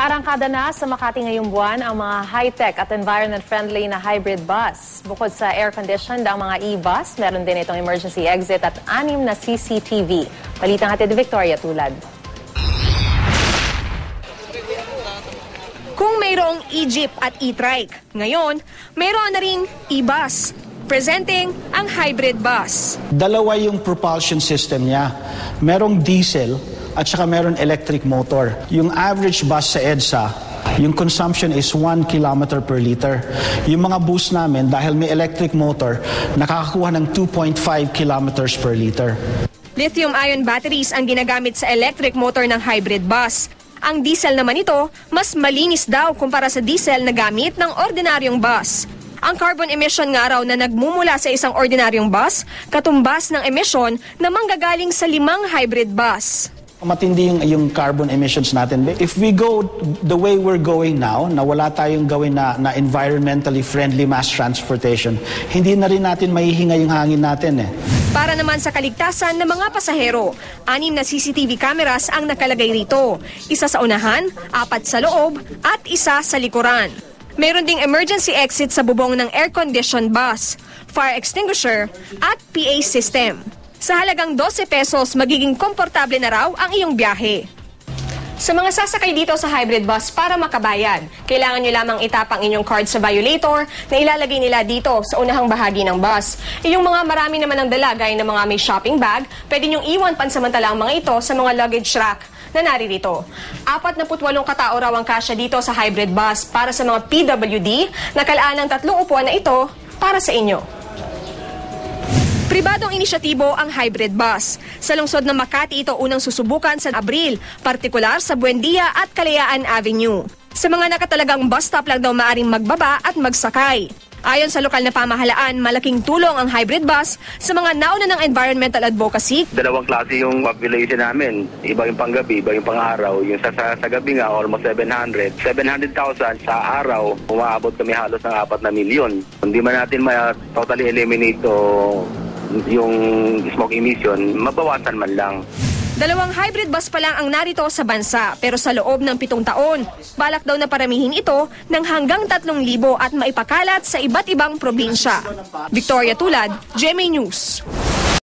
Naarangkada na sa Makati ngayong buwan ang mga high-tech at environment-friendly na hybrid bus. Bukod sa air-conditioned ang mga e-bus, meron din itong emergency exit at 6 na CCTV. Balitang hatid ni Victoria Tulad. Kung mayroong e-jeep at e-trike, ngayon, mayroon na ring e-bus. Presenting ang hybrid bus. Dalawa yung propulsion system niya. Merong diesel at saka meron electric motor. Yung average bus sa EDSA, yung consumption is 1 kilometer per liter. Yung mga bus namin, dahil may electric motor, nakakakuha ng 2.5 kilometers per liter. Lithium-ion batteries ang ginagamit sa electric motor ng hybrid bus. Ang diesel naman ito, mas malinis daw kumpara sa diesel na gamit ng ordinaryong bus. Ang carbon emission nga raw na nagmumula sa isang ordinaryong bus, katumbas ng emission na manggagaling sa 5 hybrid bus. Matindi yung carbon emissions natin. If we go the way we're going now, na wala tayong gawin na environmentally friendly mass transportation, hindi na rin natin mahihinga yung hangin natin. Para naman sa kaligtasan ng mga pasahero, 6 na CCTV cameras ang nakalagay rito. Isa sa unahan, 4 sa loob, at isa sa likuran. Meron ding emergency exit sa bubong ng air-conditioned bus, fire extinguisher, at PA system. Sa halagang 12 pesos, magiging komportable na raw ang iyong biyahe. Sa mga sasakay dito sa hybrid bus para makabayad, kailangan nyo lamang itapang inyong card sa violator na ilalagay nila dito sa unahang bahagi ng bus. Yung mga marami naman ang dala, gaya ng mga may shopping bag, pwede nyong iwan pansamantala ang mga ito sa mga luggage rack na naririto. 48 katao raw ang kasya dito sa hybrid bus para sa mga PWD na kalaan ng 3 upuan na ito para sa inyo. Pribadong inisyatibo ang hybrid bus. Sa lungsod ng Makati ito unang susubukan sa Abril, partikular sa Buendia at Kalayaan Avenue. Sa mga nakatalagang bus stop lang daw maaring magbaba at magsakay. Ayon sa lokal na pamahalaan, malaking tulong ang hybrid bus sa mga nauna ng environmental advocacy. Dalawang klase yung population namin. Iba yung panggabi, iba yung pang-araw. Yung sa gabi nga, almost 700. 700,000 sa araw, umaabot kami halos ng 4 na milyon. Hindi man natin totally eliminate yung smoke emission, mabawasan man lang. 2 hybrid bus pa lang ang narito sa bansa, pero sa loob ng 7 taon, balak daw na paramihin ito ng hanggang 3,000 at maipakalat sa iba't ibang probinsya. Victoria Tulad, GMA News.